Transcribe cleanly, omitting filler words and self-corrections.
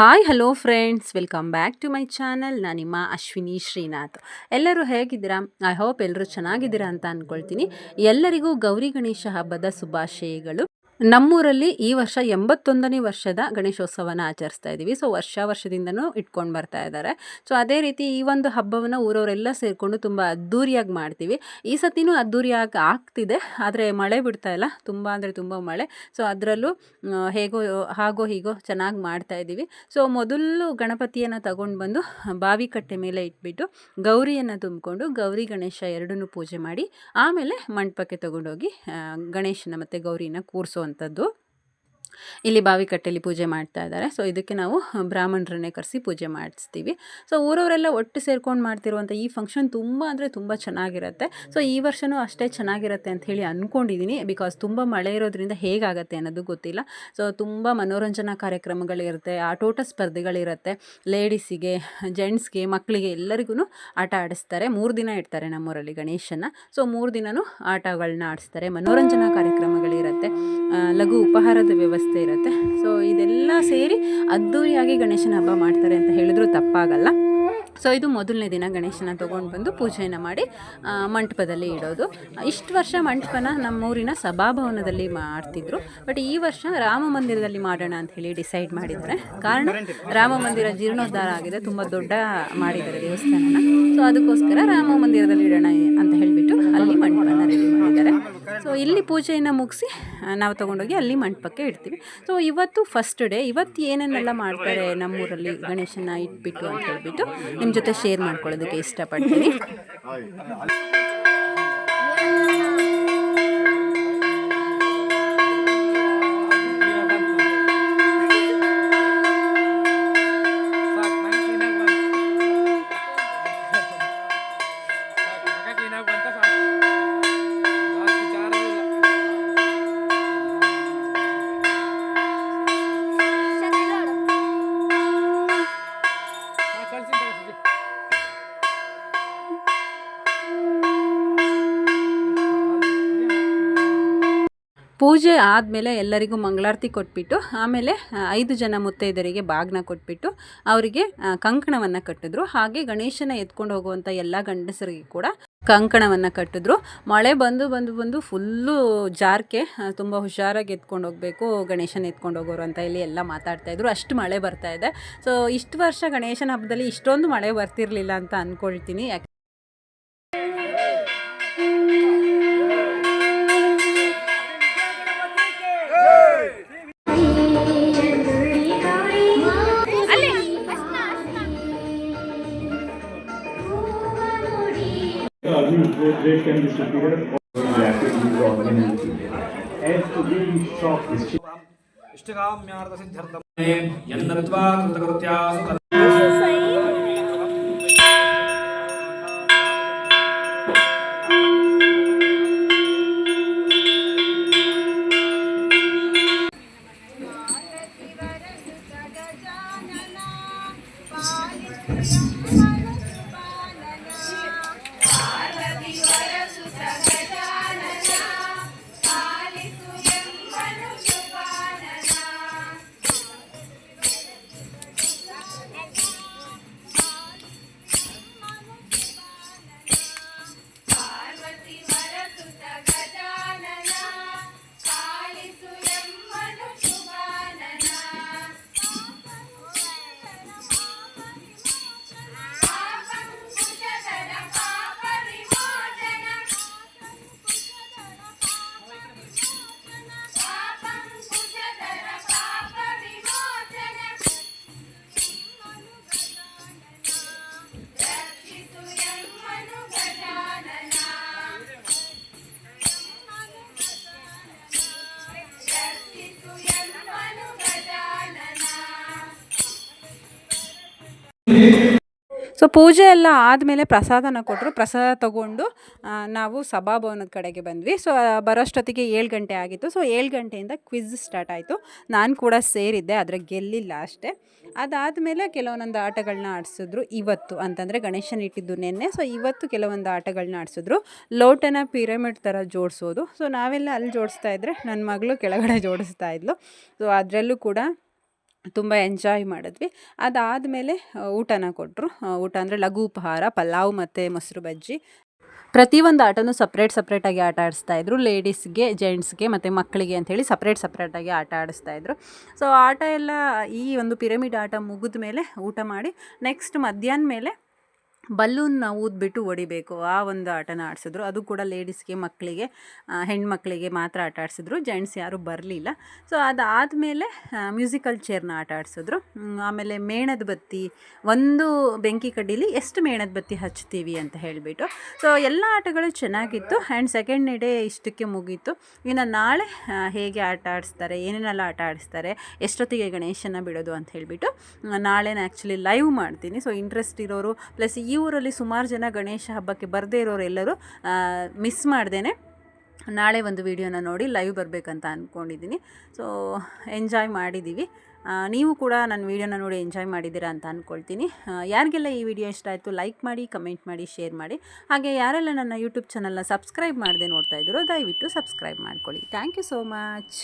Hi hello friends, welcome back to my channel. ನಾನು ನಿಮ್ಮ ಅಶ್ವಿನಿ ಶ್ರೀನಾಥ್. ಎಲ್ಲರೂ ಹೇಗಿದ್ದೀರಾ? ಐ ಹೋಪ್ ಎಲ್ಲರೂ ಚೆನ್ನಾಗಿದ್ದೀರಾ ಅಂತ ಅಂದ್ಕೊಳ್ತೀನಿ. ಎಲ್ಲರಿಗೂ ಗೌರಿ ಗಣೇಶ ಹಬ್ಬದ ಶುಭಾಶಯಗಳು. ನಮ್ಮೂರಲ್ಲಿ ಈ ವರ್ಷ 81ನೇ ವರ್ಷದ ಗಣೇಶೋತ್ಸವನ ಆಚರಿಸ್ತಾ ಇದ್ದೀವಿ. ಸೊ ವರ್ಷದಿಂದನೂ ಇಟ್ಕೊಂಡು ಬರ್ತಾ ಇದ್ದಾರೆ. ಸೊ ಅದೇ ರೀತಿ ಈ ಒಂದು ಹಬ್ಬವನ್ನು ಊರವರೆಲ್ಲ ಸೇರಿಕೊಂಡು ತುಂಬ ಅದ್ಧೂರಿಯಾಗಿ ಮಾಡ್ತೀವಿ. ಈ ಸತಿನೂ ಅದ್ಧೂರಿಯಾಗಿ ಆಗ್ತಿದೆ, ಆದರೆ ಮಳೆ ಬಿಡ್ತಾ ಇಲ್ಲ, ತುಂಬ ಅಂದರೆ ತುಂಬ ಮಳೆ. ಸೊ ಅದರಲ್ಲೂ ಹಾಗೋ ಹೀಗೋ ಚೆನ್ನಾಗಿ ಮಾಡ್ತಾ ಇದ್ದೀವಿ. ಸೊ ಮೊದಲು ಗಣಪತಿಯನ್ನು ತಗೊಂಡು ಬಂದು ಬಾವಿ ಕಟ್ಟೆ ಮೇಲೆ ಇಟ್ಬಿಟ್ಟು ಗೌರಿಯನ್ನು ತುಂಬಿಕೊಂಡು ಗೌರಿ ಗಣೇಶ ಎರಡನ್ನೂ ಪೂಜೆ ಮಾಡಿ ಆಮೇಲೆ ಮಂಟಪಕ್ಕೆ ತಗೊಂಡೋಗಿ ಗಣೇಶನ ಮತ್ತು ಗೌರಿನ ಕೂರಿಸುವಂಥದ್ದು. ಇಲ್ಲಿ ಬಾವಿಕಟ್ಟೆಯಲ್ಲಿ ಪೂಜೆ ಮಾಡ್ತಾ ಇದ್ದಾರೆ. ಸೊ ಇದಕ್ಕೆ ನಾವು ಬ್ರಾಹ್ಮಣರನ್ನೇ ಕರೆಸಿ ಪೂಜೆ ಮಾಡಿಸ್ತೀವಿ. ಸೊ ಊರವರೆಲ್ಲ ಒಟ್ಟು ಸೇರ್ಕೊಂಡು ಮಾಡ್ತಿರುವಂಥ ಈ ಫಂಕ್ಷನ್ ತುಂಬ ಅಂದರೆ ತುಂಬ ಚೆನ್ನಾಗಿರುತ್ತೆ. ಸೊ ಈ ವರ್ಷವೂ ಅಷ್ಟೇ ಚೆನ್ನಾಗಿರುತ್ತೆ ಅಂತ ಹೇಳಿ ಅಂದ್ಕೊಂಡಿದ್ದೀನಿ. ಬಿಕಾಸ್ ತುಂಬ ಮಳೆ ಇರೋದ್ರಿಂದ ಹೇಗಾಗುತ್ತೆ ಅನ್ನೋದು ಗೊತ್ತಿಲ್ಲ. ಸೊ ತುಂಬ ಮನೋರಂಜನಾ ಕಾರ್ಯಕ್ರಮಗಳಿರುತ್ತೆ, ಆಟೋಟ ಸ್ಪರ್ಧೆಗಳಿರುತ್ತೆ. ಲೇಡೀಸಿಗೆ, ಜೆಂಟ್ಸ್ಗೆ, ಮಕ್ಕಳಿಗೆ ಎಲ್ಲರಿಗೂ ಆಟ ಆಡಿಸ್ತಾರೆ. 3 ದಿನ ಇಡ್ತಾರೆ ನಮ್ಮೂರಲ್ಲಿ ಗಣೇಶನ. ಸೊ 3 ದಿನವೂ ಆಟಗಳನ್ನ ಆಡಿಸ್ತಾರೆ, ಮನೋರಂಜನಾ ಕಾರ್ಯಕ್ರಮಗಳಿರುತ್ತೆ, ಲಘು ಉಪಹಾರದ ವ್ಯವಸ್ಥೆ ಇರುತ್ತೆ. ಸೊ ಇದೆಲ್ಲ ಸೇರಿ ಅದ್ಧೂರಿಯಾಗಿ ಗಣೇಶನ ಹಬ್ಬ ಮಾಡ್ತಾರೆ ಅಂತ ಹೇಳಿದ್ರು ತಪ್ಪಾಗಲ್ಲ. ಸೊ ಇದು ಮೊದಲನೇ ದಿನ ಗಣೇಶನ ತೊಗೊಂಡು ಬಂದು ಪೂಜೆಯನ್ನು ಮಾಡಿ ಮಂಟಪದಲ್ಲಿ ಇಡೋದು. ಇಷ್ಟು ವರ್ಷ ಮಂಟಪನ ನಮ್ಮೂರಿನ ಸಭಾಭವನದಲ್ಲಿ ಮಾಡ್ತಿದ್ರು. ಬಟ್ ಈ ವರ್ಷ ರಾಮ ಮಂದಿರದಲ್ಲಿ ಮಾಡೋಣ ಅಂತ ಹೇಳಿ ಡಿಸೈಡ್ ಮಾಡಿದ್ದಾರೆ. ಕಾರಣ ರಾಮ ಮಂದಿರ ಜೀರ್ಣೋದ್ಧಾರ ಆಗಿದೆ, ತುಂಬ ದೊಡ್ಡ ಮಾಡಿದ್ದಾರೆ ದೇವಸ್ಥಾನನ. ಸೊ ಅದಕ್ಕೋಸ್ಕರ ರಾಮ ಮಂದಿರದಲ್ಲಿ ಇಡೋಣ ಅಂತ ಹೇಳಿಬಿಟ್ಟು ಅಲ್ಲಿ ಮಂಟಪನ ರೆಡಿ ಮಾಡಿದ್ದಾರೆ. ಸೊ ಇಲ್ಲಿ ಪೂಜೆಯನ್ನು ಮುಗಿಸಿ ನಾವು ತೊಗೊಂಡೋಗಿ ಅಲ್ಲಿ ಮಂಟಪಕ್ಕೆ ಇಡ್ತೀವಿ. ಸೊ ಇವತ್ತು ಫಸ್ಟ್ ಡೇ. ಇವತ್ತು ಏನೇನೆಲ್ಲ ಮಾಡ್ತಾರೆ ನಮ್ಮೂರಲ್ಲಿ ಗಣೇಶನ ಇಟ್ಬಿಟ್ಟು ಅಂತ ಹೇಳ್ಬಿಟ್ಟು ನಿಮ್ಮ ಜೊತೆ ಶೇರ್ ಮಾಡ್ಕೊಳ್ಳೋದಕ್ಕೆ ಇಷ್ಟಪಡ್ತೀನಿ. ಪೂಜೆ ಆದಮೇಲೆ ಎಲ್ಲರಿಗೂ ಮಂಗಳಾರತಿ ಕೊಟ್ಬಿಟ್ಟು ಆಮೇಲೆ 5 ಜನ ಮುತ್ತೈದರಿಗೆ ಬಾಗಿನ ಕೊಟ್ಬಿಟ್ಟು ಅವರಿಗೆ ಕಂಕಣವನ್ನು ಕಟ್ಟಿದ್ರು. ಹಾಗೆ ಗಣೇಶನ ಎತ್ಕೊಂಡು ಹೋಗುವಂಥ ಎಲ್ಲ ಗಂಡಸರಿಗೆ ಕೂಡ ಕಂಕಣವನ್ನು ಕಟ್ಟಿದ್ರು. ಮಳೆ ಬಂದು ಫುಲ್ಲು ಜಾರಕ್ಕೆ ತುಂಬ ಹುಷಾರಾಗಿ ಎತ್ಕೊಂಡು ಹೋಗಬೇಕು, ಗಣೇಶನ ಎತ್ಕೊಂಡು ಹೋಗೋರು ಅಂತ ಇಲ್ಲಿ ಎಲ್ಲ ಮಾತಾಡ್ತಾಯಿದ್ರು. ಅಷ್ಟು ಮಳೆ ಬರ್ತಾ ಇದೆ. ಸೊ ಇಷ್ಟು ವರ್ಷ ಗಣೇಶನ ಹಬ್ಬದಲ್ಲಿ ಇಷ್ಟೊಂದು ಮಳೆ ಬರ್ತಿರಲಿಲ್ಲ ಅಂತ ಅಂದ್ಕೊಳ್ತೀನಿ. They can be superior or the activities organized as to really shock this ಇಷ್ಟಕಾಮ್ಯಾರ್ಥ ಸಿದ್ಧಾರ್ಥಂ ಯನ್ನತ್ವಾ ಕೃತಕೃತ್ಯಾಸು ಸೊ ಪೂಜೆ ಎಲ್ಲ ಆದಮೇಲೆ ಪ್ರಸಾದನ ಕೊಟ್ಟರು. ಪ್ರಸಾದ ತಗೊಂಡು ನಾವು ಸಭಾಭವನದ ಕಡೆಗೆ ಬಂದ್ವಿ. ಸೊ ಬರೋಷ್ಟೊತ್ತಿಗೆ 7 ಗಂಟೆ ಆಗಿತ್ತು. ಸೊ 7 ಗಂಟೆಯಿಂದ ಕ್ವಿಝ್ ಸ್ಟಾರ್ಟ್ ಆಯಿತು. ನಾನು ಕೂಡ ಸೇರಿದ್ದೆ, ಆದರೆ ಗೆಲ್ಲಿಲ್ಲ ಅಷ್ಟೇ. ಅದಾದಮೇಲೆ ಕೆಲವೊಂದೊಂದು ಆಟಗಳನ್ನ ಆಡಿಸಿದ್ರು. ಇವತ್ತು ಅಂತಂದರೆ ಗಣೇಶನ ಇಟ್ಟಿದ್ದು ನೆನ್ನೆ. ಸೊ ಇವತ್ತು ಕೆಲವೊಂದು ಆಟಗಳನ್ನ ಆಡಿಸಿದ್ರು. ಲೋಟನ ಪಿರಮಿಡ್ ಥರ ಜೋಡಿಸೋದು. ಸೊ ನಾವೆಲ್ಲ ಅಲ್ಲಿ ಜೋಡಿಸ್ತಾ ಇದ್ದರೆ ನನ್ನ ಮಗಳು ಕೆಳಗಡೆ ಜೋಡಿಸ್ತಾ ಇದ್ಲು. ಸೊ ಅದರಲ್ಲೂ ಕೂಡ ತುಂಬ ಎಂಜಾಯ್ ಮಾಡಿದ್ವಿ. ಅದಾದಮೇಲೆ ಊಟನ ಕೊಟ್ಟರು. ಊಟ ಅಂದರೆ ಲಘು ಉಪಹಾರ, ಪಲಾವ್ ಮತ್ತು ಮೊಸರು ಬಜ್ಜಿ. ಪ್ರತಿಯೊಂದು ಆಟನೂ ಸಪ್ರೇಟಾಗಿ ಆಟ ಆಡಿಸ್ತಾಯಿದ್ರು. ಲೇಡೀಸ್ಗೆ, ಜೆಂಟ್ಸ್ಗೆ ಮತ್ತು ಮಕ್ಕಳಿಗೆ ಅಂಥೇಳಿ ಸಪ್ರೇಟಾಗಿ ಆಟ ಆಡಿಸ್ತಾಯಿದ್ರು. ಸೊ ಆಟ ಎಲ್ಲ ಈ ಒಂದು ಪಿರಮಿಡ್ ಆಟ ಮುಗಿದ ಮೇಲೆ ಊಟ ಮಾಡಿ ನೆಕ್ಸ್ಟ್ ಮಧ್ಯಾಹ್ನ ಮೇಲೆ ಬಲೂನ್ನ ಊದ್ಬಿಟ್ಟು ಹೊಡಿಬೇಕು, ಆ ಒಂದು ಆಟನ ಆಡಿಸಿದ್ರು. ಅದು ಕೂಡ ಲೇಡೀಸ್ಗೆ, ಮಕ್ಕಳಿಗೆ, ಹೆಣ್ಮಕ್ಳಿಗೆ ಮಾತ್ರ ಆಟ ಆಡಿಸಿದ್ರು. ಜೆಂಟ್ಸ್ ಯಾರೂ ಬರಲಿಲ್ಲ. ಸೊ ಅದಾದಮೇಲೆ ಮ್ಯೂಸಿಕಲ್ ಚೇರ್ನ ಆಟ ಆಡಿಸಿದ್ರು. ಆಮೇಲೆ ಮೇಣದ ಬತ್ತಿ, ಒಂದು ಬೆಂಕಿ ಕಡ್ಡೀಲಿ ಎಷ್ಟು ಮೇಣದ ಬತ್ತಿ ಹಚ್ತೀವಿ ಅಂತ ಹೇಳಿಬಿಟ್ಟು. ಸೊ ಎಲ್ಲ ಆಟಗಳು ಚೆನ್ನಾಗಿತ್ತು. ಆ್ಯಂಡ್ ಸೆಕೆಂಡ್ನೇ ಡೇ ಇಷ್ಟಕ್ಕೆ ಮುಗೀತು. ಇನ್ನು ನಾಳೆ ಹೇಗೆ ಆಟ ಆಡಿಸ್ತಾರೆ, ಏನೇನೆಲ್ಲ ಆಟ ಆಡಿಸ್ತಾರೆ, ಎಷ್ಟೊತ್ತಿಗೆ ಗಣೇಶನ ಬಿಡೋದು ಅಂತ ಹೇಳಿಬಿಟ್ಟು ನಾಳೆನ ಆ್ಯಕ್ಚುಲಿ ಲೈವ್ ಮಾಡ್ತೀನಿ. ಸೊ ಇಂಟ್ರೆಸ್ಟ್ ಇರೋರು, ಪ್ಲಸ್ ಈ ಊರಲ್ಲಿ ಸುಮಾರು ಜನ ಗಣೇಶ ಹಬ್ಬಕ್ಕೆ ಬರದೇ ಇರೋರು ಎಲ್ಲರೂ ಮಿಸ್ ಮಾಡ್ದೇನೆ ನಾಳೆ ಒಂದು ವಿಡಿಯೋನ ನೋಡಿ ಲೈವ್ ಬರಬೇಕಂತ ಅಂದ್ಕೊಂಡಿದ್ದೀನಿ. ಸೊ ಎಂಜಾಯ್ ಮಾಡಿದ್ದೀವಿ. ನೀವು ಕೂಡ ನನ್ನ ವೀಡಿಯೋನ ನೋಡಿ ಎಂಜಾಯ್ ಮಾಡಿದ್ದೀರಾ ಅಂತ ಅಂದ್ಕೊಳ್ತೀನಿ. ಯಾರಿಗೆಲ್ಲ ಈ ವಿಡಿಯೋ ಇಷ್ಟ ಆಯಿತು ಲೈಕ್ ಮಾಡಿ, ಕಮೆಂಟ್ ಮಾಡಿ, ಶೇರ್ ಮಾಡಿ. ಹಾಗೆ ಯಾರೆಲ್ಲ ನನ್ನ ಯೂಟ್ಯೂಬ್ ಚಾನಲ್ನ ಸಬ್ಸ್ಕ್ರೈಬ್ ಮಾಡದೆ ನೋಡ್ತಾ ಇದ್ದೀರೋ ದಯವಿಟ್ಟು ಸಬ್ಸ್ಕ್ರೈಬ್ ಮಾಡ್ಕೊಳ್ಳಿ. Thank you so much.